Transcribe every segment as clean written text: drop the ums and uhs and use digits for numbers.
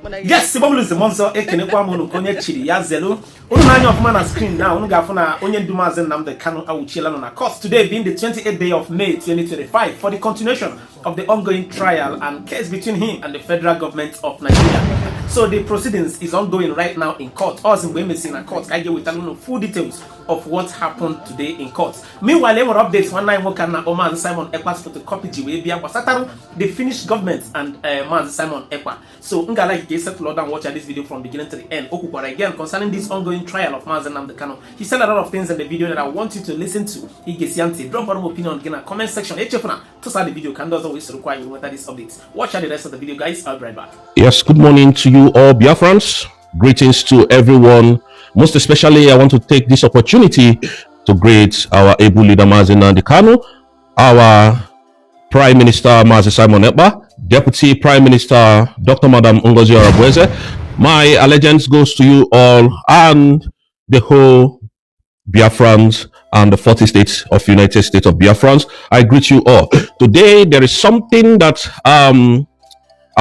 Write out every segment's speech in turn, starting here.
Yes, Sibabulu is the monster. Ekenekwa mono konye chiri ya zelo. Unu nanya of man on screen now. Unu gafuna onye dumazen Nnamdi Kanu awuchila na course. Today being the 28th day of May 2025 for the continuation of the ongoing trial and case between him and the federal government of Nigeria. So the proceedings is ongoing right now in court. Us in Wemesi in court. I get with full details of what happened today in court. Meanwhile, there were updates one night na Oman Simon Ekpa'S Photocopy jiwe wasataru the Finnish government and MAZI Simon Ekpa. So ngala you settle down and watch this video from beginning to the end. Okukwara again concerning this ongoing trial of MAZI Nnamdi Kanu. He said a lot of things in the video that I want you to listen to. He gets yanti. Drop bottom opinion in the comment section. To start the video can always require you with this update. Watch out the rest of the video, guys. I'll be right back. Yes, good morning to you all, Biafrans. Greetings to everyone. Most especially, I want to take this opportunity to greet our able leader MAZI Nnamdi Kanu, our Prime Minister MAZI Simon Ekpa, Deputy Prime Minister Dr. Madam Ngozi Arabweze. My allegiance goes to you all and the whole Biafrans and the 40 states of United States of Biafrans. I greet you all. Today, there is something that I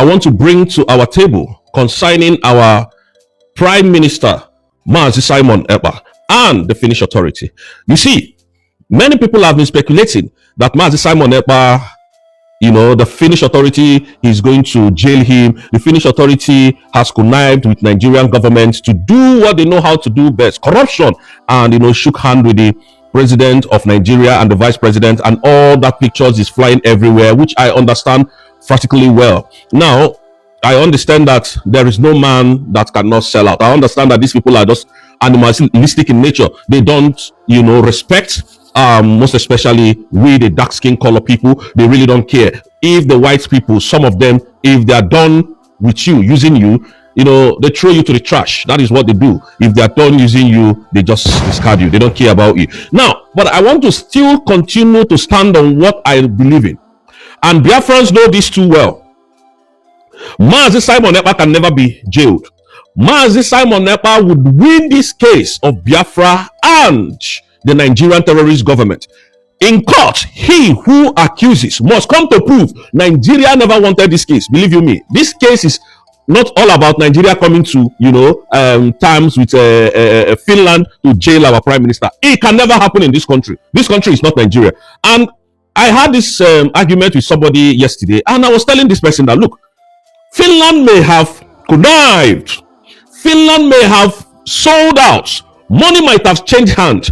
want to bring to our table concerning our Prime Minister MAZI Simon Ekpa and the Finnish authority. You see, many people have been speculating that MAZI Simon Ekpa, the Finnish authority is going to jail him. The Finnish authority has connived with Nigerian government to do what they know how to do best, corruption, and shook hand with the president of Nigeria and the vice president, and all that pictures is flying everywhere, which I understand practically well. Now, I understand that there is no man that cannot sell out. I understand that these people are just animalistic in nature. They don't, respect, most especially we, the dark skin color people. They really don't care. If the white people, some of them, if they are done with you, using you, they throw you to the trash. That is what they do. If they are done using you, they just discard you. They don't care about you. Now, but I want to still continue to stand on what I believe in. And Biafrans know this too well. MAZI Simon Ekpa can never be jailed. MAZI Simon Ekpa would win this case of Biafra and the Nigerian terrorist government. In court, he who accuses must come to prove Nigeria never wanted this case. Believe you me, this case is not all about Nigeria coming to, terms with Finland to jail our prime minister. It can never happen in this country. This country is not Nigeria. And I had this argument with somebody yesterday, and I was telling this person that, look, Finland may have connived. Finland may have sold out. Money might have changed hands.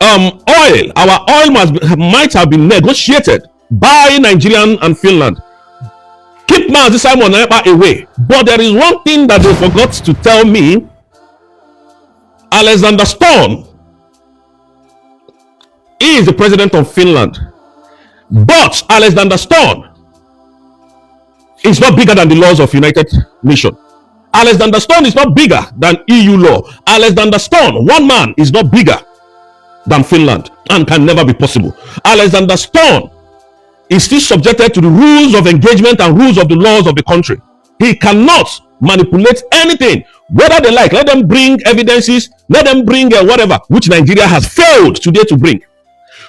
Oil, our oil might have been negotiated by Nigeria and Finland. Keep MAZI Simon Ekpa away. But there is one thing that they forgot to tell me. Alexander Stone is the president of Finland. But Alexander Stone is not bigger than the laws of United Nations. Alexander Stone is not bigger than EU law. Alexander Stone, one man, is not bigger than Finland and can never be possible. Alexander Stone is still subjected to the rules of engagement and rules of the laws of the country. He cannot manipulate anything, whether they like. Let them bring evidences, let them bring whatever, which Nigeria has failed today to bring.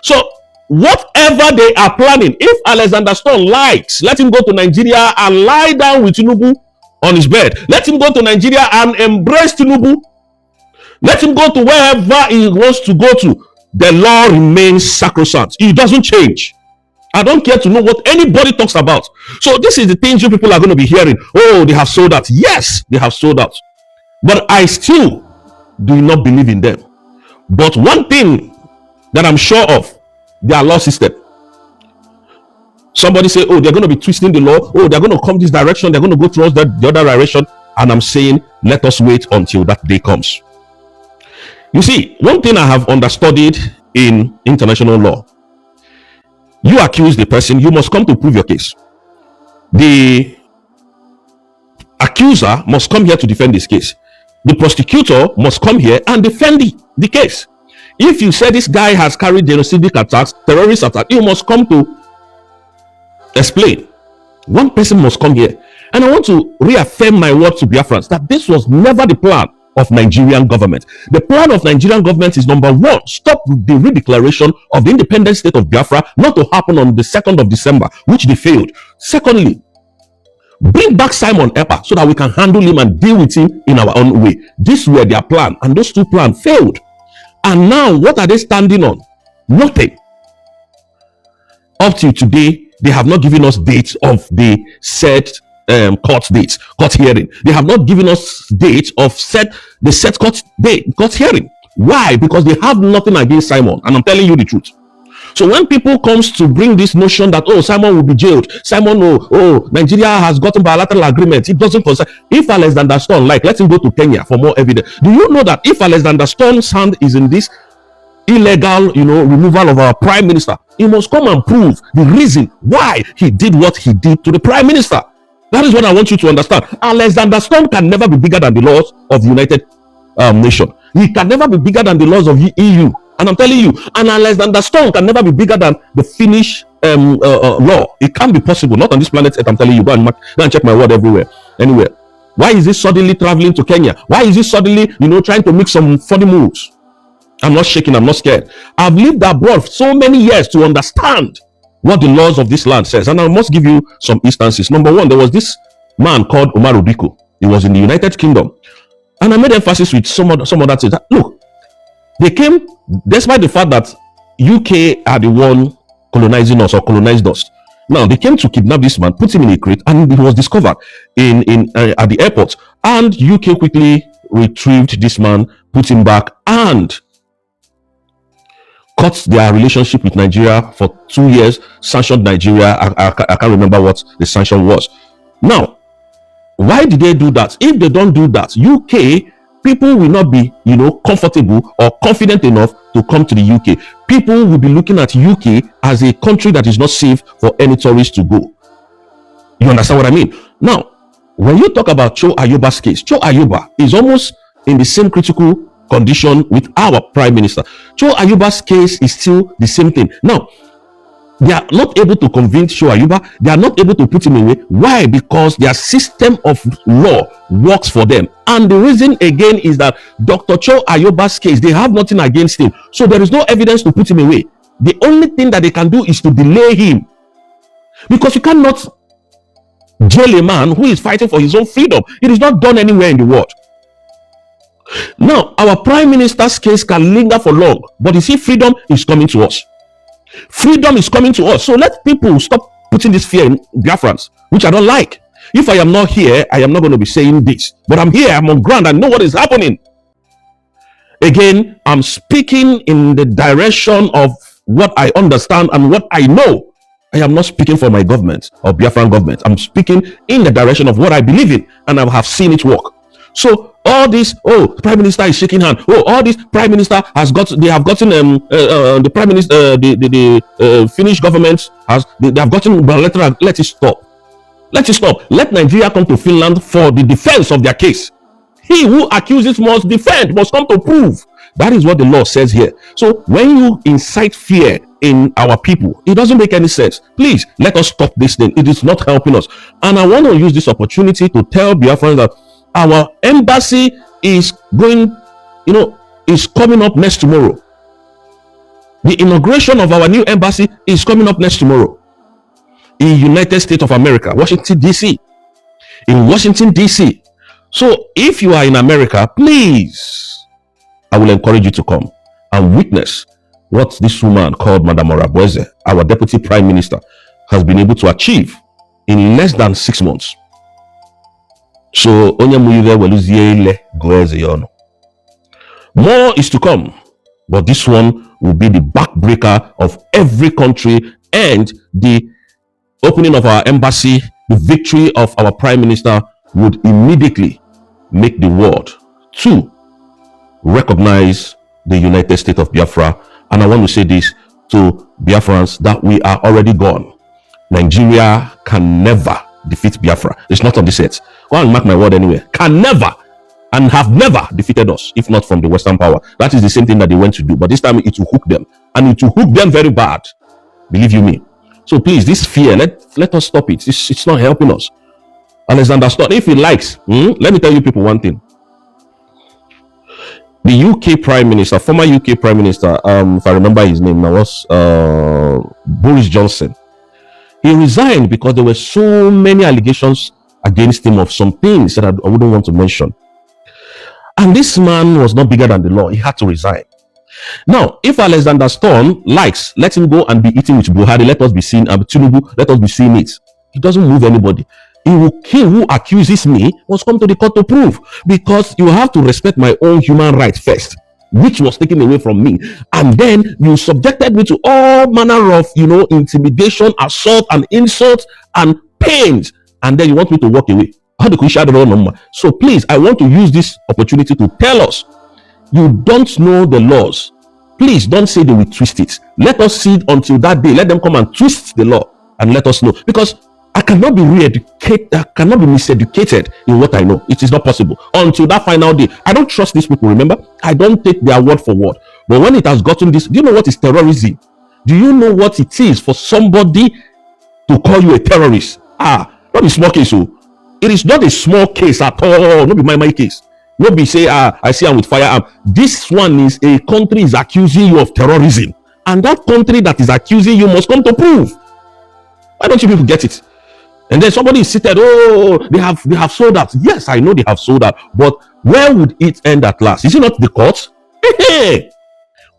So whatever they are planning, if Alexander Stone likes, let him go to Nigeria and lie down with Tinubu on his bed. Let him go to Nigeria and embrace Tinubu. Let him go to wherever he wants to go to. The law remains sacrosanct. It doesn't change. I don't care to know what anybody talks about. So this is the things you people are going to be hearing. Oh, they have sold out. Yes, they have sold out. But I still do not believe in them. But one thing that I'm sure of, their law system. Somebody say, oh, they're going to be twisting the law. Oh, they're going to come this direction. They're going to go towards the other direction. And I'm saying, let us wait until that day comes. You see, one thing I have understudied in international law, you accuse the person, you must come to prove your case. The accuser must come here to defend his case. The prosecutor must come here and defend the case. If you say this guy has carried genocidal attacks, terrorist attacks, you must come to explain. One person must come here. And I want to reaffirm my word to Biafrans that this was never the plan of Nigerian government. The plan of Nigerian government is number one, stop the redeclaration of the independent state of Biafra not to happen on the 2nd of December, which they failed. Secondly, Bring back Simon Ekpa so that we can handle him and deal with him in our own way. These were their plan, and those two plans failed. And now, what are they standing on? Nothing. Up till today, they have not given us dates of the set court hearing. They have not given us dates of the set court hearing. Why? Because they have nothing against Simon, and I'm telling you the truth. So when people comes to bring this notion that, oh, Simon will be jailed, Simon, Nigeria has gotten bilateral agreement, it doesn't concern. If Alexander Stone, let him go to Kenya for more evidence. Do you know that if Alexander Stone's hand is in this illegal, removal of our prime minister, he must come and prove the reason why he did what he did to the prime minister. That is what I want you to understand. Alexander Stone can never be bigger than the laws of the United Nations. He can never be bigger than the laws of the EU. And I'm telling you, and Alexander Stone can never be bigger than the Finnish law. It can't be possible. Not on this planet Earth, I'm telling you. Go and check my word everywhere. Anywhere. Why is he suddenly traveling to Kenya? Why is he suddenly, trying to make some funny moves? I'm not shaking. I'm not scared. I've lived abroad so many years to understand what the laws of this land says. And I must give you some instances. Number one, there was this man called Omar Obiko. He was in the United Kingdom. And I made emphasis with some other things. Look, they came, despite the fact that UK are the one colonizing us or colonized us. Now, they came to kidnap this man, put him in a crate, and he was discovered at the airport. And UK quickly retrieved this man, put him back, and cut their relationship with Nigeria for 2 years, sanctioned Nigeria. I can't remember what the sanction was. Now, why did they do that? If they don't do that, UK people will not be, comfortable or confident enough to come to the UK. People will be looking at UK as a country that is not safe for any tourist to go. You understand what I mean? Now, when you talk about Cho Ayoba's case, Cho Ayoba is almost in the same critical condition with our prime minister. Cho Ayoba's case is still the same thing. Now, they are not able to convince Cho Ayoba. They are not able to put him away. Why? Because their system of law works for them. And the reason again is that Dr. Cho Ayoba's case, they have nothing against him. So there is no evidence to put him away. The only thing that they can do is to delay him. Because you cannot jail a man who is fighting for his own freedom. It is not done anywhere in the world. Now, our prime minister's case can linger for long. But you see, freedom is coming to us. Freedom is coming to us. So let people stop putting this fear in Biafrans, which I don't like. If I am not here, I am not going to be saying this. But I'm here, I'm on ground, I know what is happening. Again, I'm speaking in the direction of what I understand and what I know. I am not speaking for my government or Biafran government. I'm speaking in the direction of what I believe in, and I have seen it work. So all this, prime minister is shaking hand. All this prime minister has got. They have gotten the prime minister, the Finnish government they have gotten bilateral. Let it stop. Let it stop. Let Nigeria come to Finland for the defense of their case. He who accuses must defend, must come to prove. That is what the law says here. So when you incite fear in our people, it doesn't make any sense. Please let us stop this thing. It is not helping us. And I want to use this opportunity to tell Biafrans that our embassy is going, is coming up next tomorrow. The inauguration of our new embassy is coming up next tomorrow in United States of America, Washington, D.C. In Washington, D.C. So if you are in America, please, I will encourage you to come and witness what this woman called Madam Orabueze, our deputy prime minister, has been able to achieve in less than 6 months. So more is to come, but this one will be the backbreaker of every country, and the opening of our embassy, the victory of our prime minister, would immediately make the world to recognize the United States of Biafra. And I want to say this to Biafrans, that we are already gone. Nigeria can never defeat Biafra. It's not on this earth. Go and mark my word anywhere. Can never and have never defeated us, if not from the Western power. That is the same thing that they went to do. But this time it will hook them. And it will hook them very bad. Believe you me. So please, this fear, let us stop it. It's not helping us. Alexander Stone, if he likes, let me tell you people one thing. The UK Prime Minister, former UK Prime Minister, if I remember his name now, was Boris Johnson. He resigned because there were so many allegations against him of some things that I wouldn't want to mention. And this man was not bigger than the law. He had to resign. Now, if Alexander Stone likes, let him go and be eating with Buhari. Let us be seeing Tinubu. Let us be seeing it. He doesn't move anybody. He will kill who accuses me, must come to the court to prove. Because you have to respect my own human rights first, which was taken away from me. And then you subjected me to all manner of, intimidation, assault, and insult, and pains. And then you want me to walk away. How do we share the wrong number? So please, I want to use this opportunity to tell us, you don't know the laws. Please don't say they will twist it. Let us see it until that day. Let them come and twist the law and let us know. Because I cannot be re-educated. I cannot be miseducated in what I know. It is not possible. Until that final day. I don't trust these people, remember? I don't take their word for word. But when it has gotten this, do you know what is terrorism? Do you know what it is for somebody to call you a terrorist? Not a small case, so. It is not a small case at all. Not be my case. Not be say, I see I'm with firearm. This one is a country is accusing you of terrorism. And that country that is accusing you must come to prove. Why don't you people get it? And then somebody is seated, they have sold out. Yes, I know they have sold out. But where would it end at last? Is it not the court?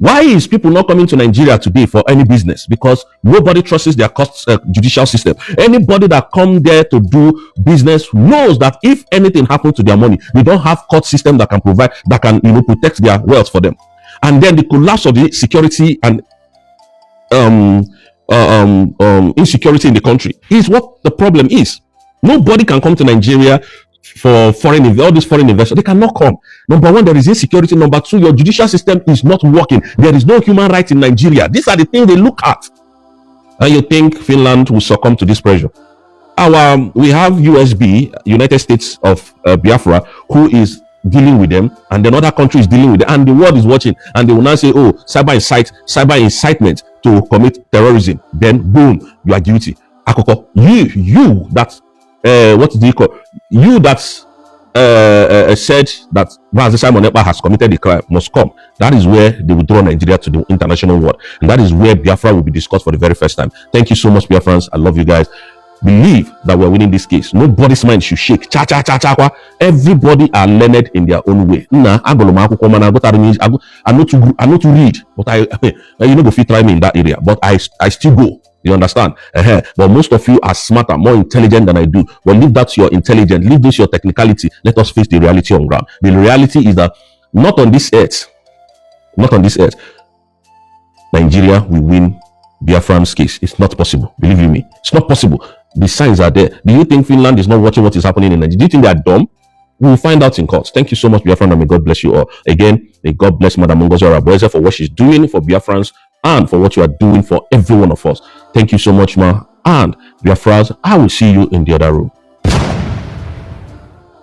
Why is people not coming to Nigeria today for any business? Because nobody trusts their judicial system. Anybody that come there to do business knows that if anything happens to their money, they don't have court system that can provide, that can protect their wealth for them. And then the collapse of the security and insecurity in the country is what the problem is. Nobody can come to Nigeria for all these foreign investors. They cannot come. Number one, there is insecurity. Number two, your judicial system is not working. There is no human rights in Nigeria. These are the things they look at. And you think Finland will succumb to this pressure? We have USB, United States of Biafra, who is dealing with them, and then other countries dealing with them, and the world is watching, and they will now say, cyber incitement to commit terrorism. Then boom, you are guilty. Akoko, you that what do you call you that said that MAZI Simon Ekpa has committed a crime must come. That is where they will draw Nigeria to the international world, and that is where Biafra will be discussed for the very first time. Thank you so much, Biafrans. I love you guys. Believe that we're winning this case. Nobody's mind should shake. Everybody are learned in their own way. I know to read, but I go fit try me in that area, but I still go. You understand? But most of you are smarter, more intelligent than I do. But leave that to your intelligence, leave this your technicality. Let us face the reality on ground. The reality is that not on this earth, Nigeria will win Biafran's case. It's not possible. Believe you me, it's not possible. The signs are there. Do you think Finland is not watching what is happening in Nigeria? Do you think they are dumb? We will find out in court. Thank you so much, Biafran, and may God bless you all. Again, may God bless Madam Ngozi Araboeze for what she's doing for Biafrans and for what you are doing for every one of us. Thank you so much, ma. And Biafrans, I will see you in the other room.